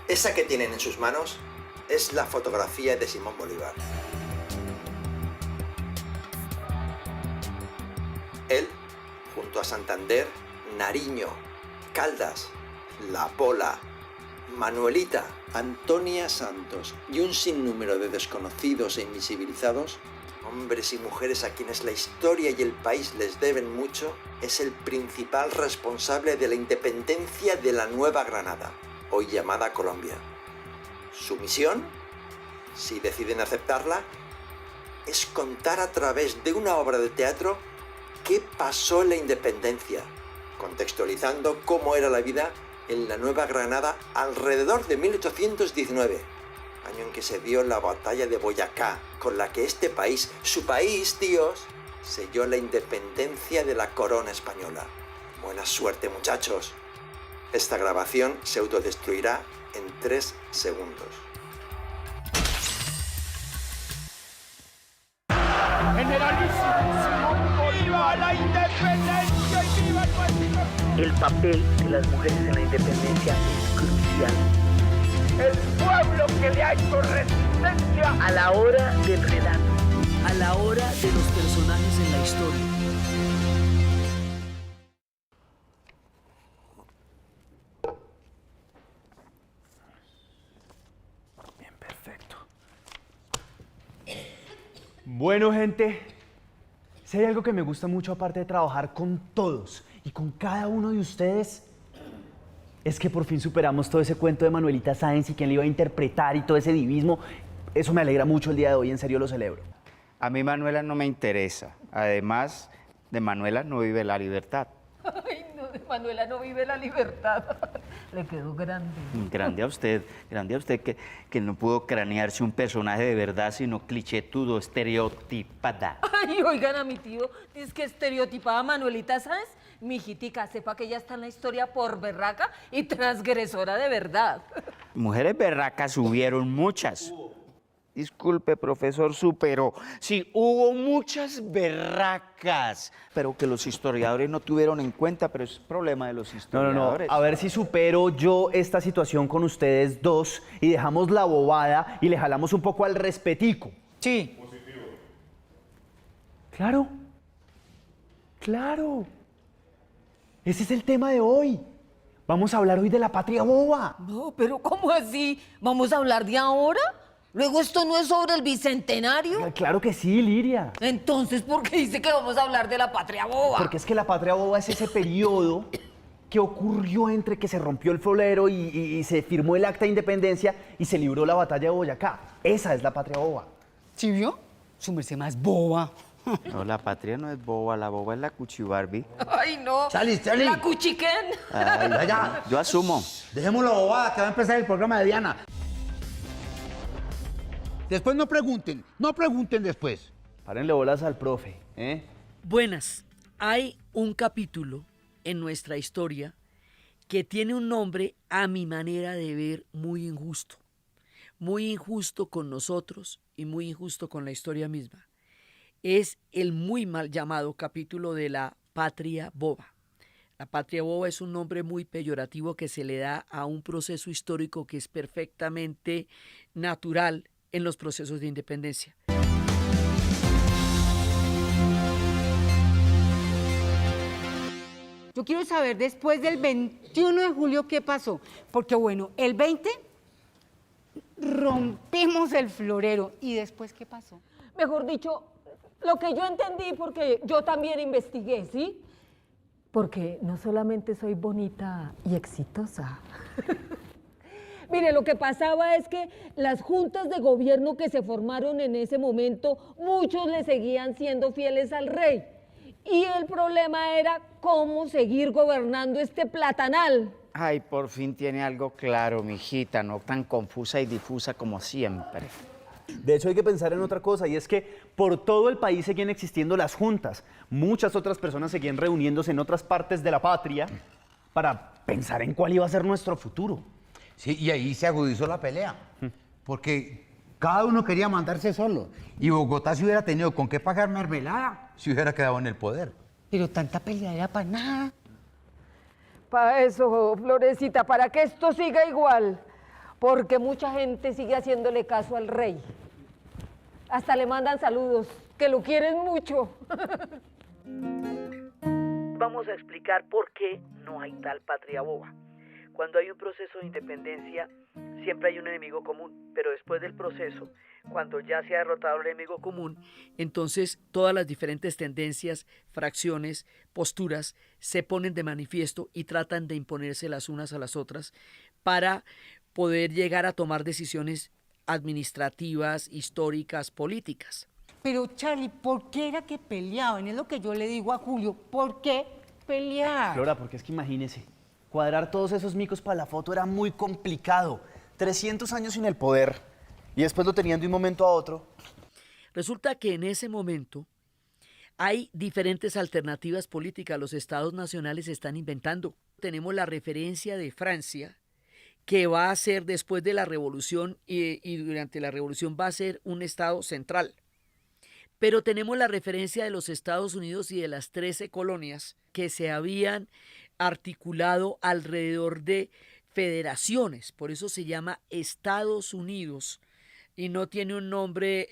Esa que tienen en sus manos es la fotografía de Simón Bolívar. Él, junto a Santander, Nariño, Caldas, La Pola, Manuelita, Antonia Santos y un sinnúmero de desconocidos e invisibilizados, hombres y mujeres a quienes la historia y el país les deben mucho, es el principal responsable de la independencia de la Nueva Granada, hoy llamada Colombia. Su misión, si deciden aceptarla, es contar a través de una obra de teatro qué pasó en la independencia, contextualizando cómo era la vida en la Nueva Granada alrededor de 1819, año en que se dio la batalla de Boyacá, con la que este país, su país, tíos, selló la independencia de la corona española. Buena suerte, muchachos. Esta grabación se autodestruirá en 3 segundos. Generalísimo Simón Bolívar, la independencia y viva el nuestro. El papel de las mujeres en la independencia es crucial. El pueblo que le ha hecho resistencia A la hora del relato, a la hora de los personajes en la historia. Bien, perfecto. Bueno, gente, si hay algo que me gusta mucho aparte de trabajar con todos y con cada uno de ustedes, es que por fin superamos todo ese cuento de Manuelita Sáenz y quién le iba a interpretar y todo ese divismo. Eso me alegra mucho el día de hoy, en serio lo celebro. A mí Manuela no me interesa. Además, de Manuela no vive la libertad. Ay, no, de Manuela no vive la libertad. Le quedó grande. Grande a usted que no pudo cranearse un personaje de verdad, sino clichétudo, estereotipada. Ay, oigan a mi tío, es que estereotipada Manuelita Sáenz. Mi hijitica, sepa que ella está en la historia por berraca y transgresora de verdad. Mujeres berracas hubieron muchas. Disculpe, profesor, pero sí, hubo muchas berracas, pero que los historiadores no tuvieron en cuenta, pero es problema de los No, historiadores. a ver si supero yo esta situación con ustedes dos y dejamos la bobada y le jalamos un poco al respetico. Sí. Claro, claro. Ese es el tema de hoy. Vamos a hablar hoy de la patria boba. No, pero ¿cómo así? ¿Vamos a hablar de ahora? Luego esto no es sobre el bicentenario. Claro que sí, Liria. Entonces, ¿por qué dice que vamos a hablar de la patria boba? Porque es que la patria boba es ese periodo que ocurrió entre que se rompió el florero y se firmó el acta de independencia y se libró la batalla de Boyacá. Esa es la patria boba. ¿Sí vio? Su merced más boba. No, la patria no es boba, la boba es la cuchibarbie. Ay, no. Charlie. La cuchiquén. Ay, Ya. yo asumo. Dejémoslo bobada, que va a empezar el programa de Diana. Después no pregunten después. Párenle bolas al profe, ¿eh? Buenas, hay un capítulo en nuestra historia que tiene un nombre, a mi manera de ver, muy injusto. Muy injusto con nosotros y muy injusto con la historia misma. Es el muy mal llamado capítulo de la patria boba. La patria boba es un nombre muy peyorativo que se le da a un proceso histórico que es perfectamente natural en los procesos de independencia. Yo quiero saber después del 21 de julio qué pasó. Porque bueno, el 20 rompimos el florero. ¿Y después qué pasó? Mejor dicho, lo que yo entendí, porque yo también investigué, ¿sí? Porque no solamente soy bonita y exitosa. Mire, lo que pasaba es que las juntas de gobierno que se formaron en ese momento, muchos le seguían siendo fieles al rey. Y el problema era cómo seguir gobernando este platanal. Ay, por fin tiene algo claro, mijita, no tan confusa y difusa como siempre. De hecho, hay que pensar en otra cosa, y es que por todo el país seguían existiendo las juntas. Muchas otras personas seguían reuniéndose en otras partes de la patria para pensar en cuál iba a ser nuestro futuro. Sí, y ahí se agudizó la pelea. Porque cada uno quería mandarse solo. Y Bogotá, si hubiera tenido con qué pagar mermelada, si hubiera quedado en el poder. Pero tanta pelea era para nada. Para eso, Florecita, para que esto siga igual. porque mucha gente sigue haciéndole caso al rey. Hasta le mandan saludos, que lo quieren mucho. Vamos a explicar por qué no hay tal patria boba. Cuando hay un proceso de independencia, siempre hay un enemigo común, pero después del proceso, cuando ya se ha derrotado el enemigo común, entonces todas las diferentes tendencias, fracciones, posturas se ponen de manifiesto y tratan de imponerse las unas a las otras para poder llegar a tomar decisiones administrativas, históricas, políticas. Pero Charlie, ¿por qué era que peleaban? Es lo que yo le digo a Julio, ¿por qué pelear? Flora, porque es que imagínese, cuadrar todos esos micos para la foto era muy complicado. 300 años sin el poder y después lo tenían de un momento a otro. Resulta que en ese momento hay diferentes alternativas políticas. Los estados nacionales se están inventando. Tenemos la referencia de Francia, que va a ser después de la revolución y durante la revolución va a ser un estado central. Pero tenemos la referencia de los Estados Unidos y de las 13 colonias que se habían articulado alrededor de federaciones, por eso se llama Estados Unidos y no tiene un nombre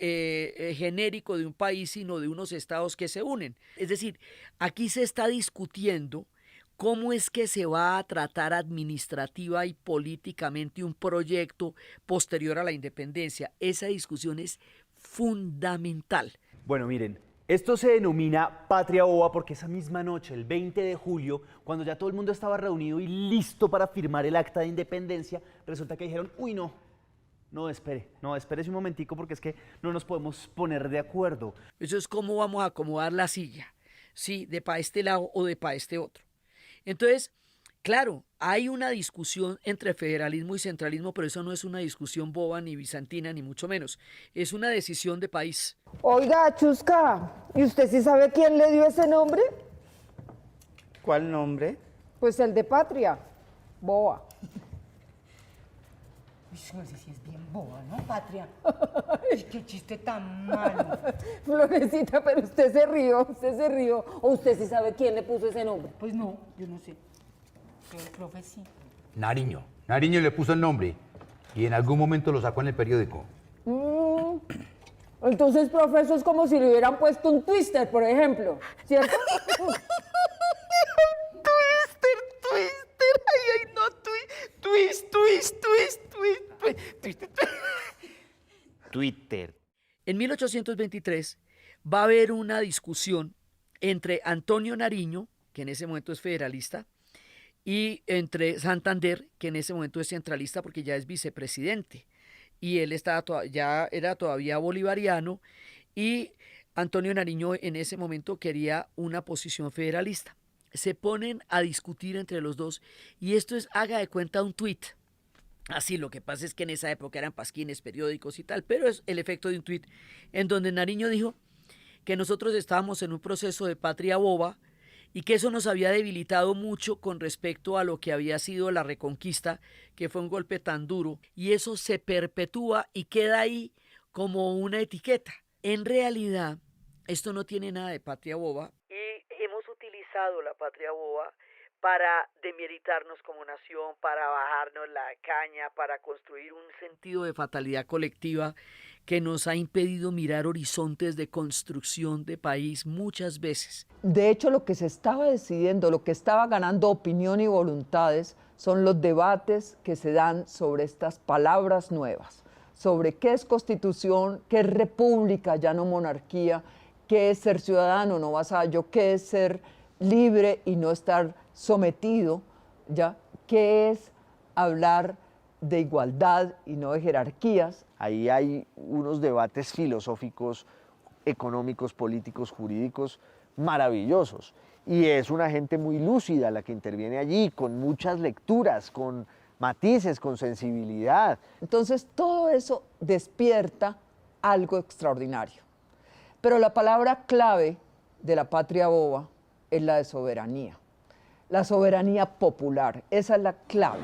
genérico de un país, sino de unos estados que se unen. Es decir, aquí se está discutiendo cómo es que se va a tratar administrativa y políticamente un proyecto posterior a la independencia. Esa discusión es fundamental. Bueno, miren, esto se denomina patria boba porque esa misma noche, el 20 de julio, cuando ya todo el mundo estaba reunido y listo para firmar el acta de independencia, resulta que dijeron, uy, espérese un momentico porque es que no nos podemos poner de acuerdo. Eso es cómo vamos a acomodar la silla, sí, de para este lado o de para este otro. Entonces, claro, hay una discusión entre federalismo y centralismo, pero eso no es una discusión boba ni bizantina, ni mucho menos. Es una decisión de país. Oiga, Chusca, ¿y usted sí sabe quién le dio ese nombre? ¿Cuál nombre? Pues el de patria, boba. Uy, no sé si es bien boba, ¿no, Patria? Ay, qué chiste tan malo. Florecita, pero usted se rió. ¿O usted sí sabe quién le puso ese nombre? Pues no, yo no sé. Pero el profe sí. Nariño. Nariño le puso el nombre y en algún momento lo sacó en el periódico. Entonces, profe, eso es como si le hubieran puesto un twister, por ejemplo, ¿cierto? Twitter. En 1823 va a haber una discusión entre Antonio Nariño, que en ese momento es federalista, y entre Santander, que en ese momento es centralista porque ya es vicepresidente, y él ya era todavía bolivariano, y Antonio Nariño en ese momento quería una posición federalista. Se ponen a discutir entre los dos, y esto es, haga de cuenta, un tuit. Así, lo que pasa es que en esa época eran pasquines, periódicos y tal, pero es el efecto de un tuit en donde Nariño dijo que nosotros estábamos en un proceso de patria boba y que eso nos había debilitado mucho con respecto a lo que había sido la Reconquista, que fue un golpe tan duro, y eso se perpetúa y queda ahí como una etiqueta. En realidad, esto no tiene nada de patria boba y hemos utilizado la patria boba para demeritarnos como nación, para bajarnos la caña, para construir un sentido de fatalidad colectiva que nos ha impedido mirar horizontes de construcción de país muchas veces. De hecho, lo que se estaba decidiendo, lo que estaba ganando opinión y voluntades, son los debates que se dan sobre estas palabras nuevas, sobre qué es constitución, qué es república, ya no monarquía, qué es ser ciudadano, no vasallo, qué es ser libre y no estar sometido, ¿ya? ¿Qué es hablar de igualdad y no de jerarquías? Ahí hay unos debates filosóficos, económicos, políticos, jurídicos maravillosos. Y es una gente muy lúcida la que interviene allí, con muchas lecturas, con matices, con sensibilidad. Entonces, todo eso despierta algo extraordinario. Pero la palabra clave de la patria boba es la de soberanía. La soberanía popular, esa es la clave.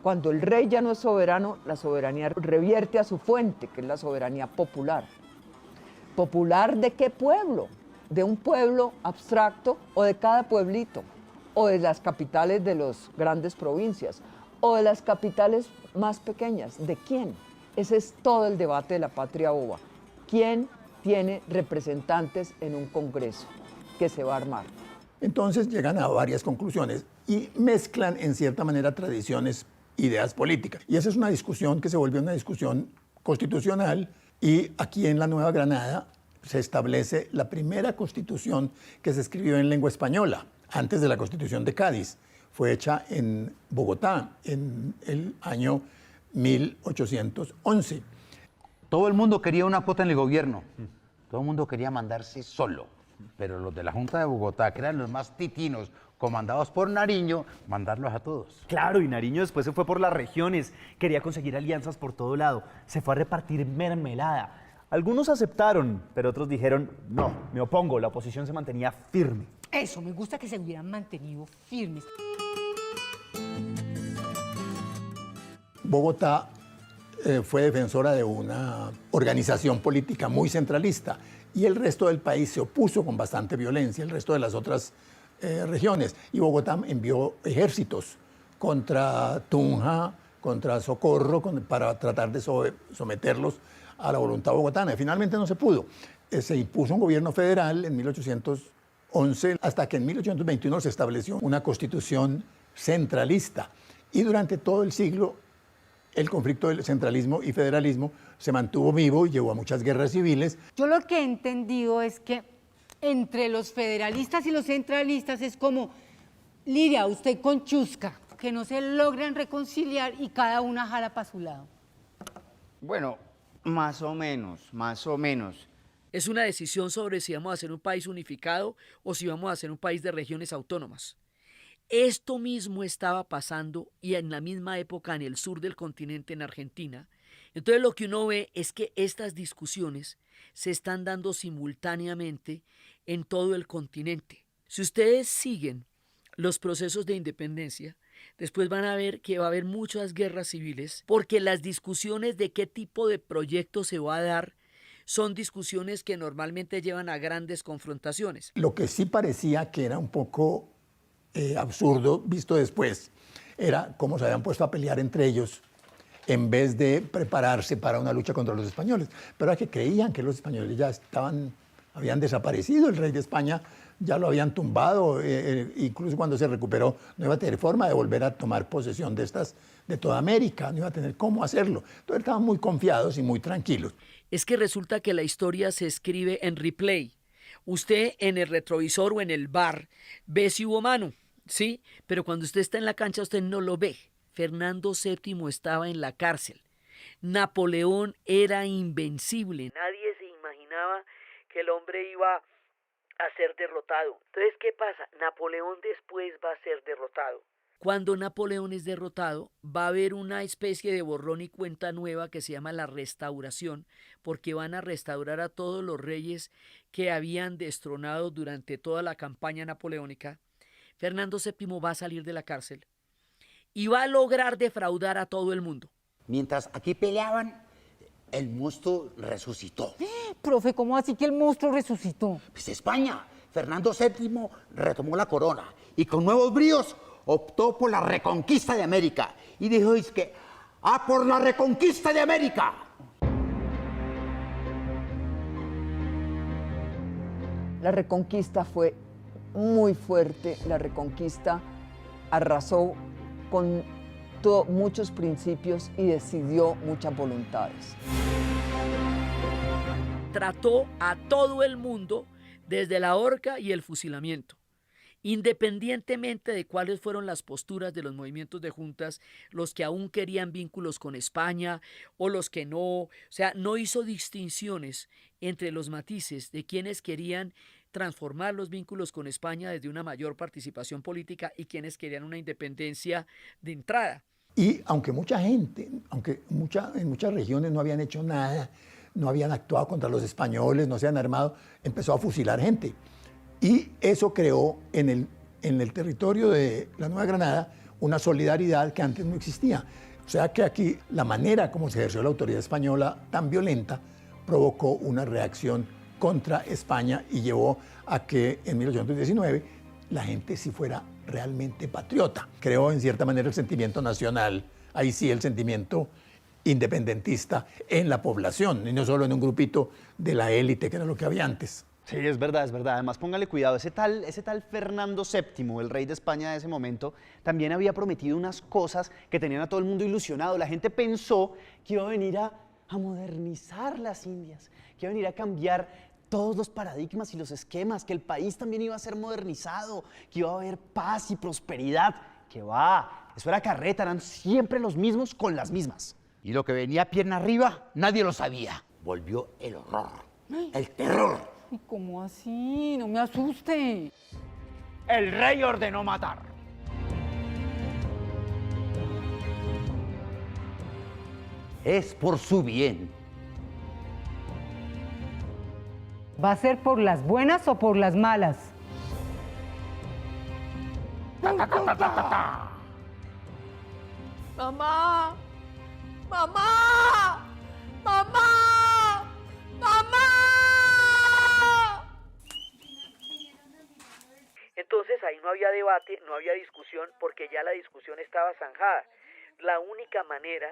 Cuando el rey ya no es soberano, la soberanía revierte a su fuente, que es la soberanía popular. ¿Popular de qué pueblo? ¿De un pueblo abstracto o de cada pueblito? o de las capitales de las grandes provincias, o de las capitales más pequeñas. ¿De quién? Ese es todo el debate de la patria boba. ¿Quién tiene representantes en un congreso que se va a armar? Entonces llegan a varias conclusiones y mezclan en cierta manera tradiciones, ideas políticas. Y esa es una discusión que se volvió una discusión constitucional, y aquí en la Nueva Granada se establece la primera constitución que se escribió en lengua española, antes de la Constitución de Cádiz. Fue hecha en Bogotá en el año 1811. Todo el mundo quería una cuota en el gobierno. Todo el mundo quería mandarse solo. Pero los de la Junta de Bogotá, que eran los más titinos, comandados por Nariño, mandarlos a todos. Claro, y Nariño después se fue por las regiones, quería conseguir alianzas por todo lado, se fue a repartir mermelada. Algunos aceptaron, pero otros dijeron, no, me opongo, la oposición se mantenía firme. Eso, me gusta que se hubieran mantenido firmes. Bogotá fue defensora de una organización política muy centralista, y el resto del país se opuso con bastante violencia, el resto de las otras regiones. Y Bogotá envió ejércitos contra Tunja, contra Socorro, para tratar de someterlos a la voluntad bogotana. Y finalmente no se pudo. Se impuso un gobierno federal en 1811, hasta que en 1821 se estableció una constitución centralista. Y durante todo el siglo, el conflicto del centralismo y federalismo se mantuvo vivo y llevó a muchas guerras civiles. Yo lo que he entendido es que entre los federalistas y los centralistas es como Liria, usted con Chusca, que no se logran reconciliar y cada una jala para su lado. Bueno, más o menos, más o menos. Es una decisión sobre si vamos a ser un país unificado o si vamos a ser un país de regiones autónomas. Esto mismo estaba pasando y en la misma época en el sur del continente, en Argentina. Entonces lo que uno ve es que estas discusiones se están dando simultáneamente en todo el continente. Si ustedes siguen los procesos de independencia, después van a ver que va a haber muchas guerras civiles, porque las discusiones de qué tipo de proyecto se va a dar son discusiones que normalmente llevan a grandes confrontaciones. Lo que sí parecía que era un poco absurdo, visto después, era cómo se habían puesto a pelear entre ellos en vez de prepararse para una lucha contra los españoles. Pero era que creían que los españoles ya habían desaparecido, el rey de España ya lo habían tumbado, incluso cuando se recuperó no iba a tener forma de volver a tomar posesión de toda América, no iba a tener cómo hacerlo. Entonces estaban muy confiados y muy tranquilos. Es que resulta que la historia se escribe en replay. Usted en el retrovisor o en el bar ve si hubo mano, ¿sí? Pero cuando usted está en la cancha usted no lo ve. Fernando VII estaba en la cárcel. Napoleón era invencible. Nadie se imaginaba que el hombre iba a ser derrotado. Entonces, ¿qué pasa? Napoleón después va a ser derrotado. Cuando Napoleón es derrotado, va a haber una especie de borrón y cuenta nueva que se llama la restauración, porque van a restaurar a todos los reyes que habían destronado durante toda la campaña napoleónica. Fernando VII va a salir de la cárcel y va a lograr defraudar a todo el mundo. Mientras aquí peleaban, el monstruo resucitó. Profe, ¿cómo así que el monstruo resucitó? Pues España, Fernando VII retomó la corona y con nuevos bríos optó por la reconquista de América. Y dijo, es que, ¡a por la reconquista de América! La reconquista fue muy fuerte, la reconquista arrasó con muchos principios y decidió muchas voluntades. Trató a todo el mundo desde la horca y el fusilamiento. Independientemente de cuáles fueron las posturas de los movimientos de juntas, los que aún querían vínculos con España o los que no, o sea, no hizo distinciones entre los matices de quienes querían transformar los vínculos con España desde una mayor participación política y quienes querían una independencia de entrada. Y aunque mucha gente, en muchas regiones no habían hecho nada, no habían actuado contra los españoles, no se han armado, empezó a fusilar gente. Y eso creó en el territorio de la Nueva Granada una solidaridad que antes no existía. O sea que aquí la manera como se ejerció la autoridad española tan violenta provocó una reacción contra España y llevó a que en 1819 la gente sí fuera realmente patriota. Creó en cierta manera el sentimiento nacional, ahí sí el sentimiento independentista en la población, y no solo en un grupito de la élite, que era lo que había antes. Sí, es verdad, es verdad. Además, póngale cuidado, ese tal Fernando VII, el rey de España de ese momento, también había prometido unas cosas que tenían a todo el mundo ilusionado. La gente pensó que iba a venir a modernizar las Indias, que iba a venir a cambiar todos los paradigmas y los esquemas, que el país también iba a ser modernizado, que iba a haber paz y prosperidad. Que va, eso era carreta, eran siempre los mismos con las mismas. Y lo que venía pierna arriba, nadie lo sabía. Volvió el horror, el terror. ¿Y cómo así? No me asuste. El rey ordenó matar. Es por su bien. ¿Va a ser por las buenas o por las malas? ¡Mamá! ¡Mamá! ¡Mamá! ¡Mamá! Entonces ahí no había debate, no había discusión, porque ya la discusión estaba zanjada. La única manera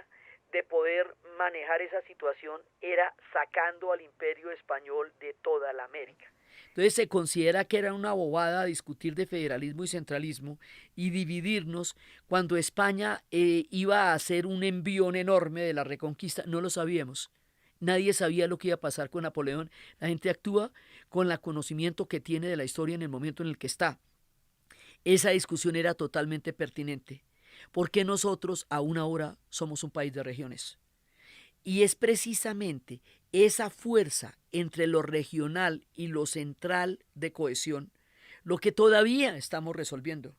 de poder manejar esa situación era sacando al imperio español de toda la América. Entonces se considera que era una bobada discutir de federalismo y centralismo y dividirnos cuando España iba a hacer un envión enorme de la Reconquista. No lo sabíamos. Nadie sabía lo que iba a pasar con Napoleón. La gente actúa con el conocimiento que tiene de la historia en el momento en el que está. Esa discusión era totalmente pertinente. ¿Por qué nosotros aún ahora somos un país de regiones? Y es precisamente esa fuerza entre lo regional y lo central de cohesión lo que todavía estamos resolviendo.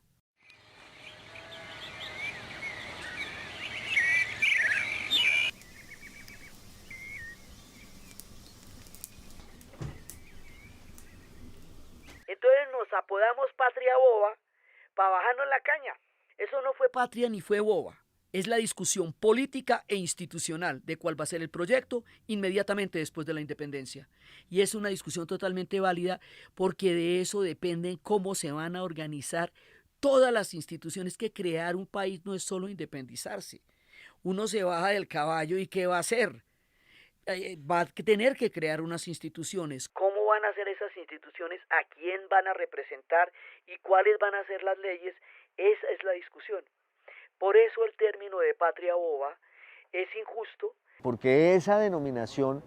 Entonces nos apodamos patria boba para bajarnos la caña. Eso no fue patria ni fue boba. Es la discusión política e institucional de cuál va a ser el proyecto inmediatamente después de la independencia. Y es una discusión totalmente válida porque de eso depende cómo se van a organizar todas las instituciones. Que crear un país no es solo independizarse. Uno se baja del caballo y ¿qué va a hacer? Va a tener que crear unas instituciones. ¿Cómo van a ser esas instituciones? ¿A quién van a representar? ¿Y cuáles van a ser las leyes? Esa es la discusión. Por eso el término de patria boba es injusto. Porque esa denominación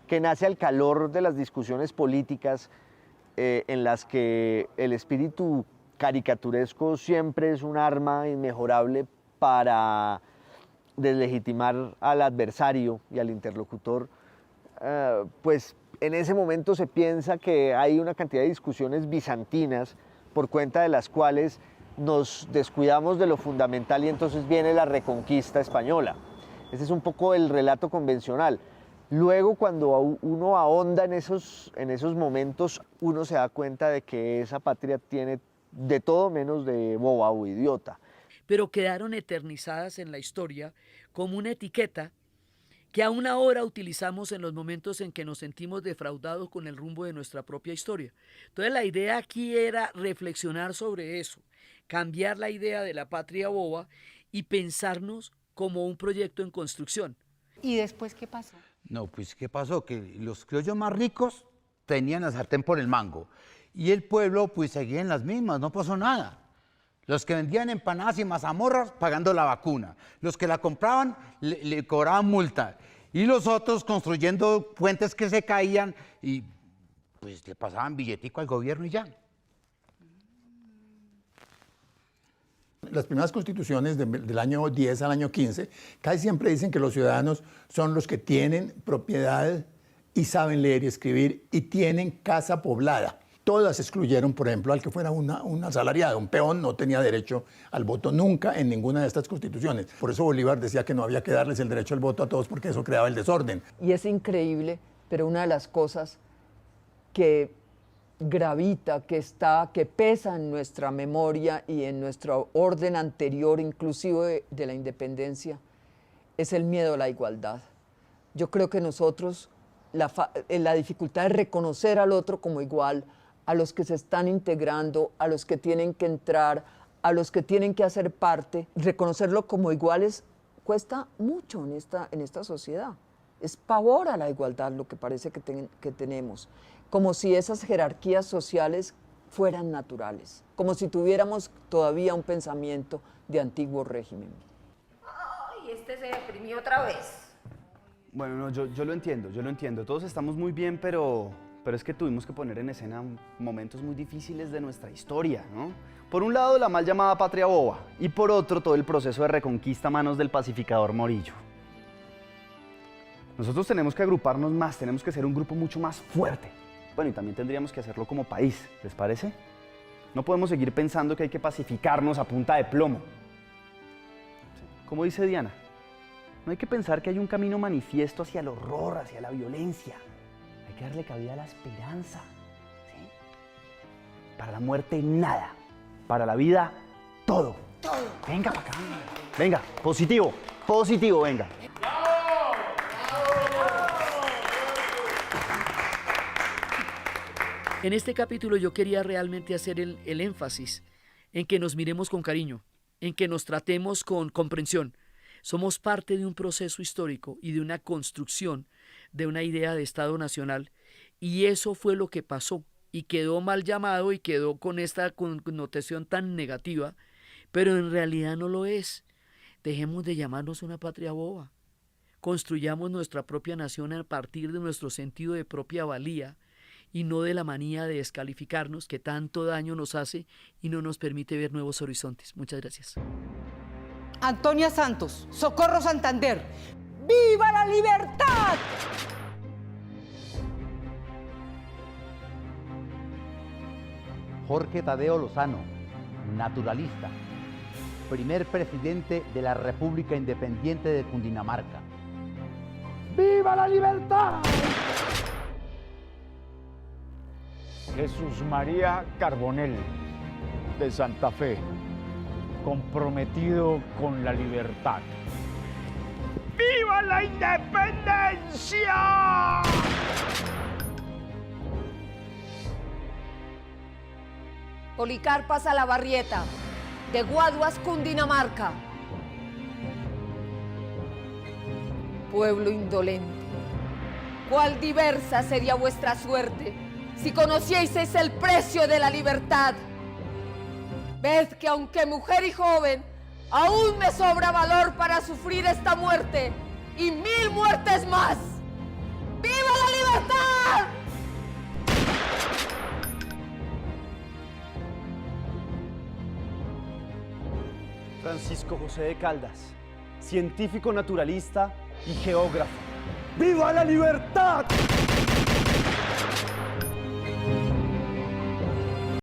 que nace al calor de las discusiones políticas en las que el espíritu caricaturesco siempre es un arma inmejorable para deslegitimar al adversario y al interlocutor, pues en ese momento se piensa que hay una cantidad de discusiones bizantinas por cuenta de las cuales nos descuidamos de lo fundamental y entonces viene la reconquista española. Ese es un poco el relato convencional. Luego, cuando uno ahonda en esos momentos, uno se da cuenta de que esa patria tiene de todo menos de boba o idiota. Pero quedaron eternizadas en la historia como una etiqueta que aún ahora utilizamos en los momentos en que nos sentimos defraudados con el rumbo de nuestra propia historia. Entonces la idea aquí era reflexionar sobre eso, cambiar la idea de la patria boba y pensarnos como un proyecto en construcción. ¿Y después qué pasó? No, pues ¿qué pasó? Que los criollos más ricos tenían la sartén por el mango y el pueblo pues seguía en las mismas, no pasó nada. Los que vendían empanadas y mazamorras pagando la vacuna. Los que la compraban le cobraban multa. Y los otros construyendo puentes que se caían y pues le pasaban billetico al gobierno y ya. Las primeras constituciones del año 10 al año 15 casi siempre dicen que los ciudadanos son los que tienen propiedad y saben leer y escribir y tienen casa poblada. Todas excluyeron, por ejemplo, al que fuera un asalariado. Un peón no tenía derecho al voto nunca en ninguna de estas constituciones. Por eso Bolívar decía que no había que darles el derecho al voto a todos porque eso creaba el desorden. Y es increíble, pero una de las cosas que gravita, que pesa en nuestra memoria y en nuestro orden anterior, inclusive de la independencia, es el miedo a la igualdad. Yo creo que nosotros, la dificultad de reconocer al otro como igual, a los que se están integrando, a los que tienen que entrar, a los que tienen que hacer parte, reconocerlo como iguales, cuesta mucho en esta sociedad. Es pavor a la igualdad lo que parece que tenemos, como si esas jerarquías sociales fueran naturales, como si tuviéramos todavía un pensamiento de antiguo régimen. Ay, este se deprimió otra vez. Bueno, no, yo lo entiendo. Todos estamos muy bien, pero es que tuvimos que poner en escena momentos muy difíciles de nuestra historia, ¿no? Por un lado, la mal llamada patria boba, y por otro, todo el proceso de reconquista a manos del pacificador Morillo. Nosotros tenemos que agruparnos más, tenemos que ser un grupo mucho más fuerte. Bueno, y también tendríamos que hacerlo como país, ¿les parece? No podemos seguir pensando que hay que pacificarnos a punta de plomo. Como dice Diana, no hay que pensar que hay un camino manifiesto hacia el horror, hacia la violencia. Hay que darle cabida a la esperanza. ¿Sí? Para la muerte, nada. Para la vida, todo. Todo. Venga para acá. Venga, positivo, venga. En este capítulo yo quería realmente hacer el énfasis en que nos miremos con cariño, en que nos tratemos con comprensión. Somos parte de un proceso histórico y de una construcción de una idea de Estado nacional, y eso fue lo que pasó y quedó mal llamado y quedó con esta connotación tan negativa, pero en realidad no lo es. Dejemos de llamarnos una patria boba. Construyamos nuestra propia nación a partir de nuestro sentido de propia valía y no de la manía de descalificarnos que tanto daño nos hace y no nos permite ver nuevos horizontes. Muchas gracias. Antonia Santos, Socorro Santander. ¡Viva la libertad! Jorge Tadeo Lozano, naturalista, primer presidente de la República Independiente de Cundinamarca. ¡Viva la libertad! Jesús María Carbonell, de Santa Fe, comprometido con la libertad. ¡Viva la independencia! Policarpa Salabarrieta, de Guaduas, Cundinamarca. Pueblo indolente, cuál diversa sería vuestra suerte si conocieseis el precio de la libertad. Ved que aunque mujer y joven, aún me sobra valor para sufrir esta muerte y 1000 muertes más. ¡Viva la libertad! Francisco José de Caldas, científico naturalista y geógrafo. ¡Viva la libertad!